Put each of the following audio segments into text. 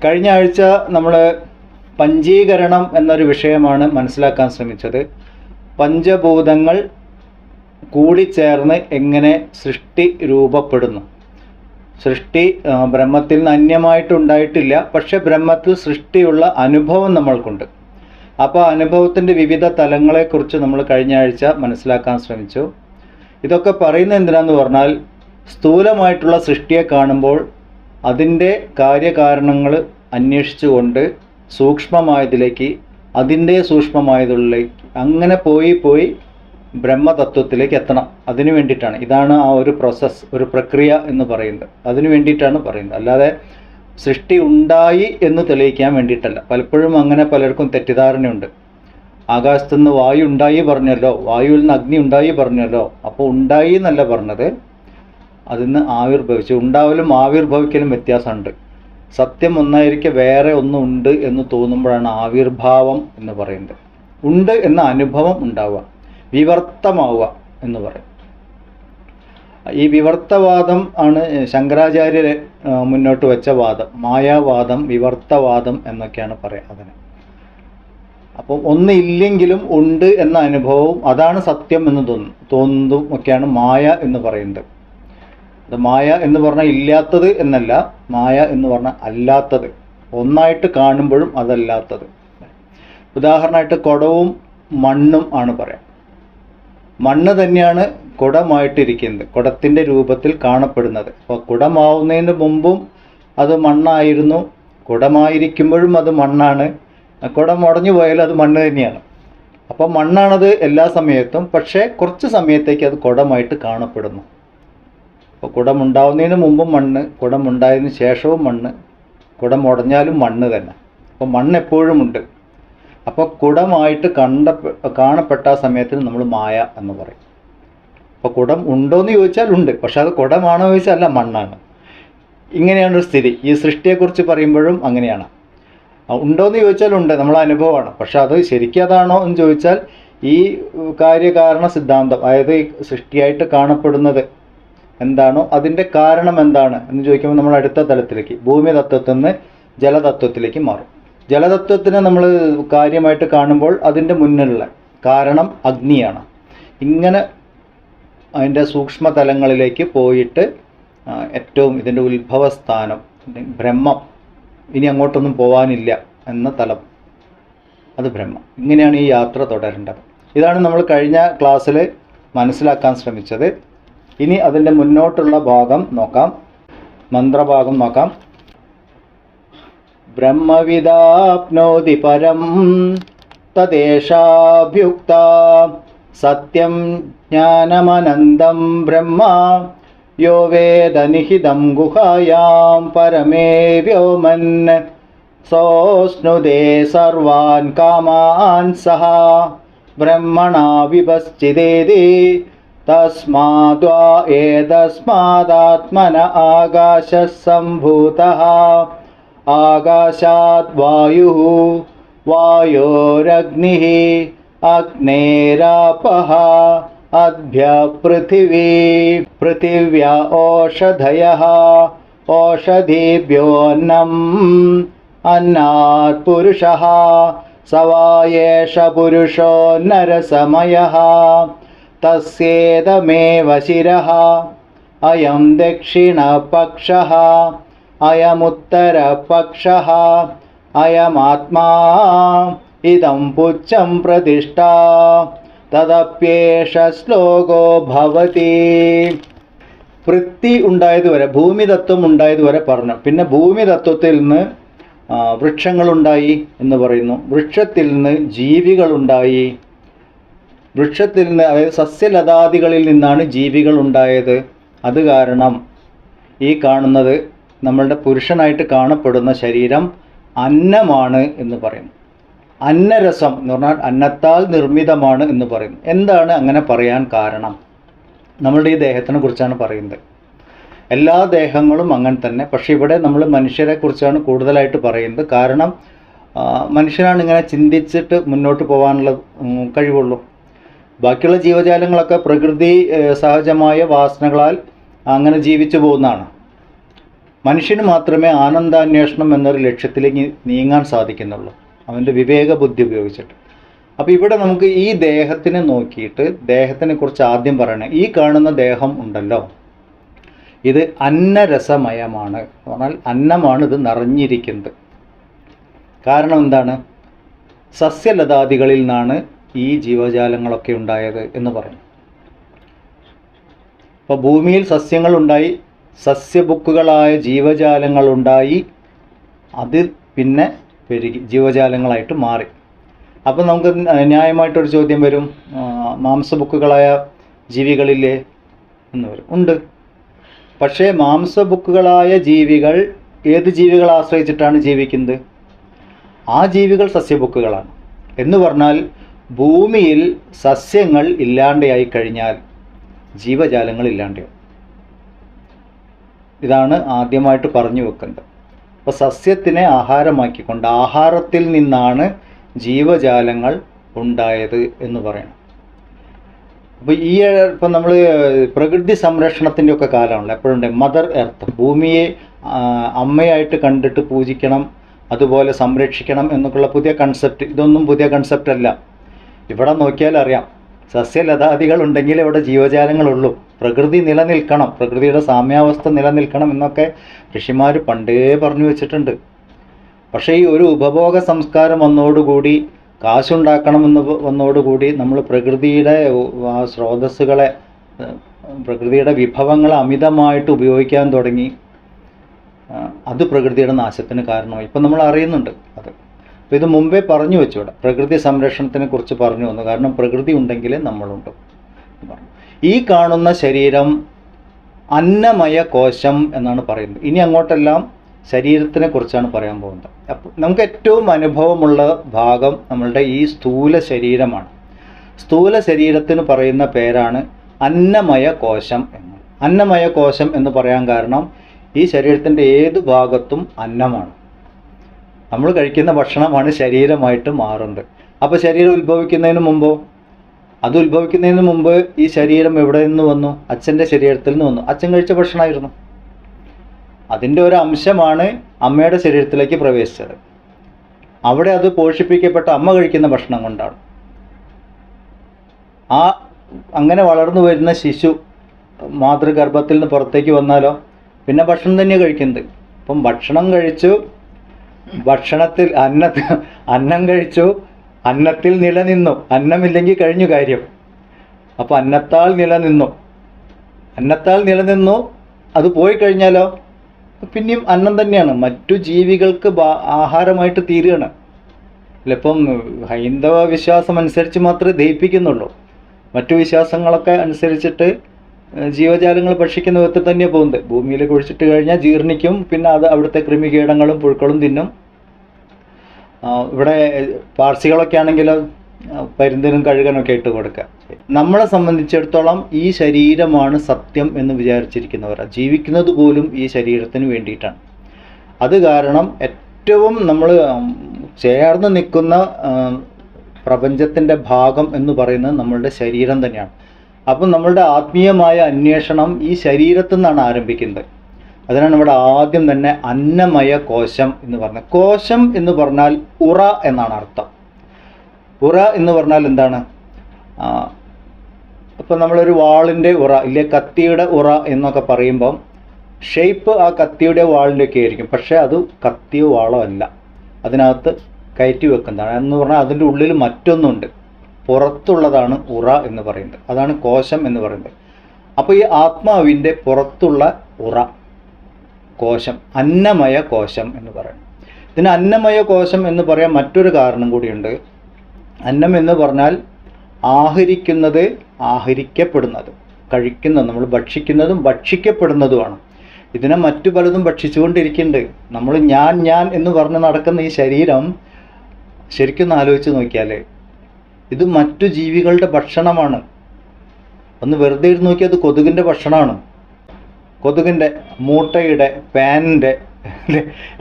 കഴിഞ്ഞ ആഴ്ച നമ്മൾ പഞ്ചീകരണം എന്നൊരു വിഷയമാണ് മനസ്സിലാക്കാൻ ശ്രമിച്ചത്. പഞ്ചഭൂതങ്ങൾ കൂടിച്ചേർന്ന് എങ്ങനെ സൃഷ്ടി രൂപപ്പെടുന്നു. സൃഷ്ടി ബ്രഹ്മത്തിൽ നിന്ന് അന്യമായിട്ടുണ്ടായിട്ടില്ല, പക്ഷെ ബ്രഹ്മത്തിൽ സൃഷ്ടിയുള്ള അനുഭവം നമ്മൾക്കുണ്ട്. അപ്പോൾ അനുഭവത്തിൻ്റെ വിവിധ തലങ്ങളെക്കുറിച്ച് നമ്മൾ കഴിഞ്ഞ ആഴ്ച മനസ്സിലാക്കാൻ ശ്രമിച്ചു. ഇതൊക്കെ പറയുന്നത് എന്തിനാന്ന് പറഞ്ഞാൽ, സ്ഥൂലമായിട്ടുള്ള സൃഷ്ടിയെ കാണുമ്പോൾ അതിൻ്റെ കാര്യകാരണങ്ങൾ അന്വേഷിച്ചുകൊണ്ട് സൂക്ഷ്മമായതിലേക്ക്, അതിൻ്റെ സൂക്ഷ്മമായതിലേക്ക് അങ്ങനെ പോയി ബ്രഹ്മതത്വത്തിലേക്ക് എത്തണം. അതിനു വേണ്ടിയിട്ടാണ്, ഇതാണ് ആ ഒരു പ്രോസസ്സ്, ഒരു പ്രക്രിയ എന്ന് പറയുന്നത്. അതിനു വേണ്ടിയിട്ടാണ് പറയുന്നത്, അല്ലാതെ സൃഷ്ടി ഉണ്ടായി എന്ന് തെളിയിക്കാൻ വേണ്ടിയിട്ടല്ല. പലപ്പോഴും അങ്ങനെ പലർക്കും തെറ്റിദ്ധാരണയുണ്ട്. ആകാശത്തുനിന്ന് വായു ഉണ്ടായി പറഞ്ഞല്ലോ, വായുവിൽ നിന്ന് അഗ്നി ഉണ്ടായി പറഞ്ഞല്ലോ, അപ്പോൾ ഉണ്ടായി എന്നല്ല പറഞ്ഞത്, അതിന്ന് ആവിർഭവിച്ചു. ഉണ്ടാവലും ആവിർഭവിക്കലും വ്യത്യാസമുണ്ട്. സത്യം ഒന്നായിരിക്കെ വേറെ ഒന്നുണ്ട് എന്ന് തോന്നുമ്പോഴാണ് ആവിർഭാവം എന്ന് പറയുന്നത്. ഉണ്ട് എന്ന അനുഭവം ഉണ്ടാവുക, വിവർത്തമാവുക എന്ന് പറയും. ഈ വിവർത്തവാദം ആണ് ശങ്കരാചാര്യർ മുന്നോട്ട് വെച്ച വാദം. മായാവാദം, വിവർത്തവാദം എന്നൊക്കെയാണ് പറയുക അതിന്. അപ്പം ഒന്നില്ലെങ്കിലും ഉണ്ട് എന്ന അനുഭവവും അതാണ് സത്യം എന്ന് തോന്നുന്നതും ഒക്കെയാണ് മായ എന്ന് പറയുന്നത്. അത് മായ എന്ന് പറഞ്ഞാൽ ഇല്ലാത്തത് എന്നല്ല, മായ എന്ന് പറഞ്ഞാൽ അല്ലാത്തത്, ഒന്നായിട്ട് കാണുമ്പോഴും അതല്ലാത്തത്. ഉദാഹരണമായിട്ട് കുടവും മണ്ണും ആണ് പറയാം. മണ്ണ് തന്നെയാണ് കുടമായിട്ടിരിക്കുന്നത്, കുടത്തിൻ്റെ രൂപത്തിൽ കാണപ്പെടുന്നത്. അപ്പോൾ കുടമാവുന്നതിന് മുമ്പും അത് മണ്ണായിരുന്നു, കുടമായിരിക്കുമ്പോഴും അത് മണ്ണാണ്, കുടം ഉടഞ്ഞു പോയാലും അത് മണ്ണ് തന്നെയാണ്. അപ്പോൾ മണ്ണാണത് എല്ലാ സമയത്തും, പക്ഷേ കുറച്ച് സമയത്തേക്ക് അത് കുടമായിട്ട് കാണപ്പെടുന്നു. അപ്പോൾ കുടം ഉണ്ടാവുന്നതിന് മുമ്പും മണ്ണ്, കുടം ഉണ്ടായതിനു ശേഷവും മണ്ണ്, കുടം ഉടഞ്ഞാലും മണ്ണ് തന്നെ. അപ്പോൾ മണ്ണ് എപ്പോഴും ഉണ്ട്. അപ്പോൾ കുടമായിട്ട് കാണപ്പെട്ട ആ സമയത്തിന് നമ്മൾ മായ എന്ന് പറയും. അപ്പോൾ കുടം ഉണ്ടോയെന്ന് ചോദിച്ചാൽ ഉണ്ട്, പക്ഷെ അത് കുടമാണോ ചോദിച്ചാൽ അല്ല, മണ്ണാണ്. ഇങ്ങനെയാണ് ഒരു സ്ഥിതി. ഈ സൃഷ്ടിയെക്കുറിച്ച് പറയുമ്പോഴും അങ്ങനെയാണ്. ഉണ്ടോയെന്ന് ചോദിച്ചാൽ ഉണ്ട്, നമ്മളെ അനുഭവമാണ്. പക്ഷെ അത് ശരിക്കും അതാണോ എന്ന് ചോദിച്ചാൽ ഈ കാര്യകാരണ സിദ്ധാന്തം, അതായത് ഈ സൃഷ്ടിയായിട്ട് കാണപ്പെടുന്നത് എന്താണോ അതിൻ്റെ കാരണം എന്താണ് എന്ന് ചോദിക്കുമ്പോൾ നമ്മൾ അടുത്ത തലത്തിലേക്ക്, ഭൂമി തത്വത്തിൽ നിന്ന് ജലതത്വത്തിലേക്ക് മാറും. ജലതത്വത്തിനെ നമ്മൾ കാര്യമായിട്ട് കാണുമ്പോൾ അതിൻ്റെ മുന്നിലുള്ള കാരണം അഗ്നിയാണ്. ഇങ്ങനെ അതിൻ്റെ സൂക്ഷ്മതലങ്ങളിലേക്ക് പോയിട്ട് ഏറ്റവും ഇതിൻ്റെ ഉത്ഭവസ്ഥാനം ബ്രഹ്മം, ഇനി അങ്ങോട്ടൊന്നും പോകാനില്ല എന്ന തലം, അത് ബ്രഹ്മം. ഇങ്ങനെയാണ് ഈ യാത്ര തുടരേണ്ടത്. ഇതാണ് നമ്മൾ കഴിഞ്ഞ ക്ലാസ്സിൽ മനസ്സിലാക്കാൻ ശ്രമിച്ചത്. ഇനി അതിൻ്റെ മുന്നോട്ടുള്ള ഭാഗം നോക്കാം, മന്ത്രഭാഗം നോക്കാം. ബ്രഹ്മവിദാപ്നോതി പരം തദേശാഭ്യുക്ത സത്യം ജ്ഞാനമനന്തം ബ്രഹ്മ യോ വേദ നിഹിതം ഗുഹായാം പരമേ വ്യോമൻ സോസ്നുദേ സർവാൻ കാമാൻ സഹ ബ്രഹ്മണാ വിപശ്ചിതേതി തസ്മാദ്വാ ഏതസ്മാദാത്മന ആകാശഃ സംഭൂതഃ ആകാശാത് വായുഃ വായോരഗ്നിഃ അഗ്നേരാപഃ അദ്ഭ്യ പൃഥിവീ പൃഥിവ്യാ ഓഷധയഃ ഓഷധീഭ്യോന്നം അന്നാത് പുരുഷഃ സവായേഷ പുരുഷോ നരസമയഃ തസ്യേദമേവ ശിരഃ അയം ദക്ഷിണപക്ഷഃ അയമുത്തരപക്ഷഃ അയമാത്മാ ഇദം പുച്ഛം പ്രതിഷ്ഠാ തദപ്യേഷ ശ്ലോകോ ഭവതി. പൃഥ്വി ഉണ്ടായതുവരെ, ഭൂമിതത്വം ഉണ്ടായതുവരെ പറഞ്ഞു. പിന്നെ ഭൂമിതത്വത്തിൽ നിന്ന് വൃക്ഷങ്ങളുണ്ടായി എന്ന് പറയുന്നു. വൃക്ഷത്തിൽ നിന്ന് ജീവികളുണ്ടായി. വൃക്ഷത്തിൽ നിന്ന്, അതായത് സസ്യലതാദികളിൽ നിന്നാണ് ജീവികൾ ഉണ്ടായത്. അത് കാരണം ഈ കാണുന്നത് നമ്മളുടെ പുരുഷനായിട്ട് കാണപ്പെടുന്ന ശരീരം അന്നമാണ് എന്ന് പറയുന്നു. അന്നരസം എന്ന് പറഞ്ഞാൽ അന്നത്താൽ നിർമ്മിതമാണ് എന്ന് പറയുന്നു. എന്താണ് അങ്ങനെ പറയാൻ കാരണം? നമ്മളുടെ ഈ ദേഹത്തിനെ കുറിച്ചാണ് പറയുന്നത്. എല്ലാ ദേഹങ്ങളും അങ്ങനെ തന്നെ, പക്ഷെ ഇവിടെ നമ്മൾ മനുഷ്യരെ കുറിച്ചാണ് കൂടുതലായിട്ട് പറയുന്നത്. കാരണം മനുഷ്യനാണ് ഇങ്ങനെ ചിന്തിച്ചിട്ട് മുന്നോട്ട് പോകാനുള്ള കഴിവുള്ളൂ. ബാക്കിയുള്ള ജീവജാലങ്ങളൊക്കെ പ്രകൃതി സഹജമായ വാസനകളാൽ അങ്ങനെ ജീവിച്ചു പോകുന്നതാണ്. മനുഷ്യന് മാത്രമേ ആനന്ദാന്വേഷണം എന്നൊരു ലക്ഷ്യത്തിലേക്ക് നീങ്ങാൻ സാധിക്കുന്നുള്ളൂ, അവൻ്റെ വിവേക ബുദ്ധി ഉപയോഗിച്ചിട്ട്. അപ്പോൾ ഇവിടെ നമുക്ക് ഈ ദേഹത്തിനെ നോക്കിയിട്ട് ദേഹത്തിനെ കുറിച്ച് ആദ്യം പറയണേ. ഈ കാണുന്ന ദേഹം ഉണ്ടല്ലോ, ഇത് അന്നരസമയമാണ്. പറഞ്ഞാൽ അന്നമാണ് ഇത് നിറഞ്ഞിരിക്കുന്നത്. കാരണം എന്താണ്? സസ്യലതാദികളിൽ നിന്നാണ് ഈ ജീവജാലങ്ങളൊക്കെ ഉണ്ടായത് എന്ന് പറയും. അപ്പോൾ ഭൂമിയിൽ സസ്യങ്ങളുണ്ടായി, സസ്യബുക്കുകളായ ജീവജാലങ്ങളുണ്ടായി, അത് പിന്നെ പെരുകി ജീവജാലങ്ങളായിട്ട് മാറി. അപ്പം നമുക്ക് ന്യായമായിട്ടൊരു ചോദ്യം വരും, മാംസബുക്കുകളായ ജീവികളില്ലേ എന്ന് വരും. ഉണ്ട്. പക്ഷേ മാംസബുക്കുകളായ ജീവികൾ ഏത് ജീവികളെ ആശ്രയിച്ചിട്ടാണ് ജീവിക്കുന്നത്? ആ ജീവികൾ സസ്യബുക്കുകളാണ്. എന്ന് പറഞ്ഞാൽ ഭൂമിയിൽ സസ്യങ്ങൾ ഇല്ലാണ്ടായി കഴിഞ്ഞാൽ ജീവജാലങ്ങൾ ഇല്ലാണ്ടാവും. ഇതാണ് ആദ്യമായിട്ട് പറഞ്ഞു വെക്കുന്നത്. അപ്പോൾ സസ്യത്തിനെ ആഹാരമാക്കിക്കൊണ്ട് ആഹാരത്തിൽ നിന്നാണ് ജീവജാലങ്ങൾ ഉണ്ടായത് എന്ന് പറയണം. അപ്പോൾ ഇപ്പം നമ്മൾ പ്രകൃതി സംരക്ഷണത്തിൻ്റെ ഒക്കെ കാലമാണല്ലോ. എപ്പോഴുണ്ട് മദർ എർത്ത്, ഭൂമിയെ അമ്മയായിട്ട് കണ്ടിട്ട് പൂജിക്കണം, അതുപോലെ സംരക്ഷിക്കണം എന്നൊക്കെയുള്ള പുതിയ കൺസെപ്റ്റ്. ഇതൊന്നും പുതിയ കൺസെപ്റ്റ് അല്ല. ഇവിടെ നോക്കിയാൽ അറിയാം, സസ്യലതാദികൾ ഉണ്ടെങ്കിൽ ഇവിടെ ജീവജാലങ്ങളുള്ളൂ. പ്രകൃതി നിലനിൽക്കണം, പ്രകൃതിയുടെ സാമ്യാവസ്ഥ നിലനിൽക്കണം എന്നൊക്കെ ഋഷിമാർ പണ്ടേ പറഞ്ഞു വെച്ചിട്ടുണ്ട്. പക്ഷേ ഈ ഒരു ഉപഭോഗ സംസ്കാരം വന്നതോടുകൂടി, കാശുണ്ടാക്കണമെന്ന് വന്നതോടുകൂടി നമ്മൾ പ്രകൃതിയുടെ സ്രോതസ്സുകളെ, പ്രകൃതിയുടെ വിഭവങ്ങളെ അമിതമായിട്ട് ഉപയോഗിക്കാൻ തുടങ്ങി. അത് പ്രകൃതിയുടെ നാശത്തിന് കാരണമായി. ഇപ്പം നമ്മൾ അറിയുന്നുണ്ട് അത്. അപ്പോൾ ഇത് മുമ്പേ പറഞ്ഞു വെച്ചു. ഇവിടെ പ്രകൃതി സംരക്ഷണത്തിനെ കുറിച്ച് പറഞ്ഞു വന്നു. കാരണം പ്രകൃതി ഉണ്ടെങ്കിൽ നമ്മളുണ്ട്. ഈ കാണുന്ന ശരീരം അന്നമയ കോശം എന്നാണ് പറയുന്നത്. ഇനി അങ്ങോട്ടെല്ലാം ശരീരത്തിനെ കുറിച്ചാണ് പറയാൻ പോകുന്നത്. അപ്പോൾ നമുക്ക് ഏറ്റവും അനുഭവമുള്ള ഭാഗം നമ്മളുടെ ഈ സ്ഥൂല ശരീരമാണ്. സ്ഥൂല ശരീരത്തിന് പറയുന്ന പേരാണ് അന്നമയ കോശം എന്ന്. അന്നമയ കോശം എന്ന് പറയാൻ കാരണം ഈ ശരീരത്തിൻ്റെ ഏത് ഭാഗത്തും അന്നമാണ്. നമ്മൾ കഴിക്കുന്ന ഭക്ഷണമാണ് ശരീരമായിട്ട് മാറുന്നത്. അപ്പോൾ ശരീരം ഉത്ഭവിക്കുന്നതിന് മുമ്പോ, അത് ഉത്ഭവിക്കുന്നതിന് മുമ്പ് ഈ ശരീരം എവിടെ നിന്ന് വന്നു? അച്ഛൻ്റെ ശരീരത്തിൽ നിന്ന് വന്നു. അച്ഛൻ കഴിച്ച ഭക്ഷണമായിരുന്നു. അതിൻ്റെ ഒരു അംശമാണ് അമ്മയുടെ ശരീരത്തിലേക്ക് പ്രവേശിച്ചത്. അവിടെ അത് പോഷിപ്പിക്കപ്പെട്ട അമ്മ കഴിക്കുന്ന ഭക്ഷണം കൊണ്ടാണ്. അങ്ങനെ വളർന്നു വരുന്ന ശിശു മാതൃഗർഭത്തിൽ നിന്ന് പുറത്തേക്ക് വന്നാലോ പിന്നെ ഭക്ഷണം തന്നെയാണ് കഴിക്കുന്നത്. അപ്പം ഭക്ഷണം കഴിച്ചു, ഭക്ഷണത്തിൽ അന്നം കഴിച്ചു, അന്നത്തിൽ നിലനിന്നു. അന്നമില്ലെങ്കിൽ കഴിഞ്ഞു കാര്യം. അപ്പോൾ അന്നത്താൽ നിലനിന്നു. അത് പോയി കഴിഞ്ഞാലോ പിന്നെയും അന്നം തന്നെയാണ്. മറ്റു ജീവികൾക്ക് ആഹാരമായിട്ട് തീരുകയാണ്. ഇപ്പം ഹൈന്ദവ വിശ്വാസം അനുസരിച്ച് മാത്രമേ ദഹിപ്പിക്കുന്നുള്ളൂ. മറ്റു വിശ്വാസങ്ങളൊക്കെ അനുസരിച്ചിട്ട് ജീവജാലങ്ങൾ ഭക്ഷിക്കുന്ന വിധത്തിൽ തന്നെയാണ് പോകുന്നത്. ഭൂമിയിൽ കുഴിച്ചിട്ട് കഴിഞ്ഞാൽ ജീർണിക്കും, പിന്നെ അത് അവിടുത്തെ കൃമികീടങ്ങളും പുഴുക്കളും തിന്നും. ഇവിടെ പാർസികളൊക്കെ ആണെങ്കിൽ പരുന്തിനും കഴുകനൊക്കെ ഇട്ട് കൊടുക്കുക. നമ്മളെ സംബന്ധിച്ചിടത്തോളം ഈ ശരീരമാണ് സത്യം എന്ന് വിചാരിച്ചിരിക്കുന്നവരാണ്. ജീവിക്കുന്നത് പോലും ഈ ശരീരത്തിന് വേണ്ടിയിട്ടാണ്. അത് കാരണം ഏറ്റവും നമ്മൾ ചേർന്ന് നിൽക്കുന്ന പ്രപഞ്ചത്തിൻ്റെ ഭാഗം എന്ന് പറയുന്നത് നമ്മളുടെ ശരീരം തന്നെയാണ്. അപ്പം നമ്മളുടെ ആത്മീയമായ അന്വേഷണം ഈ ശരീരത്തിൽ നിന്നാണ് ആരംഭിക്കുന്നത്. അതിനാണ് ഇവിടെ ആദ്യം തന്നെ അന്നമയ കോശം എന്ന് പറഞ്ഞത്. കോശം എന്ന് പറഞ്ഞാൽ ഉറ എന്നാണ് അർത്ഥം. ഉറ എന്ന് പറഞ്ഞാൽ എന്താണ്? ഇപ്പം നമ്മളൊരു വാളിൻ്റെ ഉറ ഇല്ലേ, കത്തിയുടെ ഉറ എന്നൊക്കെ പറയുമ്പം ഷേപ്പ് ആ കത്തിയുടെ വാളിൻ്റെ ഒക്കെ ആയിരിക്കും. പക്ഷേ അത് കത്തിയോ വാളോ അല്ല, അതിനകത്ത് കയറ്റി വെക്കുന്നതാണ്. എന്ന് പറഞ്ഞാൽ അതിൻ്റെ ഉള്ളിൽ മറ്റൊന്നുണ്ട്, പുറത്തുള്ളതാണ് ഉറ എന്ന് പറയുന്നത്. അതാണ് കോശം എന്ന് പറയുന്നത്. അപ്പോൾ ഈ ആത്മാവിൻ്റെ പുറത്തുള്ള ഉറ കോശം അന്നമയ കോശം എന്ന് പറയും. ഇതിന് അന്നമയ കോശം എന്ന് പറയാൻ മറ്റൊരു കാരണം കൂടിയുണ്ട്. അന്നം എന്ന് പറഞ്ഞാൽ ആഹരിക്കുന്നത്, ആഹരിക്കപ്പെടുന്നത്, കഴിക്കുന്നത്, നമ്മൾ ഭക്ഷിക്കുന്നതും ഭക്ഷിക്കപ്പെടുന്നതുമാണ്. ഇതിനെ മറ്റു പലതും ഭക്ഷിച്ചുകൊണ്ടിരിക്കുന്നുണ്ട്. നമ്മൾ ഞാൻ എന്ന് പറഞ്ഞ് നടക്കുന്ന ഈ ശരീരം ശരിക്കും ആലോചിച്ച് നോക്കിയാൽ ഇത് മറ്റു ജീവികളുടെ ഭക്ഷണമാണ്. ഒന്ന് വെറുതെ ഇരുന്ന് നോക്കിയാൽ അത് കൊതുകിൻ്റെ ഭക്ഷണമാണ്. കൊതുകിൻ്റെ, മൂട്ടയുടെ, പാനിൻ്റെ,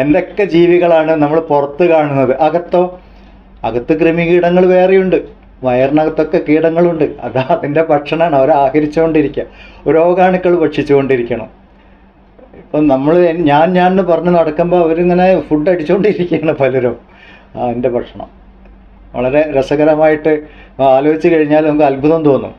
എന്തൊക്കെ ജീവികളാണ് നമ്മൾ പുറത്ത് കാണുന്നത്. അകത്ത് കൃമികീടങ്ങൾ വേറെയുണ്ട്. വയറിനകത്തൊക്കെ കീടങ്ങളുണ്ട്. അതാ അതിൻ്റെ ഭക്ഷണമാണ്. അവർ ആഹരിച്ചുകൊണ്ടിരിക്കുക. രോഗാണുക്കൾ ഭക്ഷിച്ചുകൊണ്ടിരിക്കണം. അപ്പം നമ്മൾ ഞാൻ എന്ന് പറഞ്ഞ് നടക്കുമ്പോൾ അവരിങ്ങനെ ഫുഡ് അടിച്ചുകൊണ്ടിരിക്കുകയാണ് പലരും. എൻ്റെ ഭക്ഷണം വളരെ രസകരമായിട്ട് ആലോചിച്ച് കഴിഞ്ഞാൽ നമുക്ക് അത്ഭുതം തോന്നും.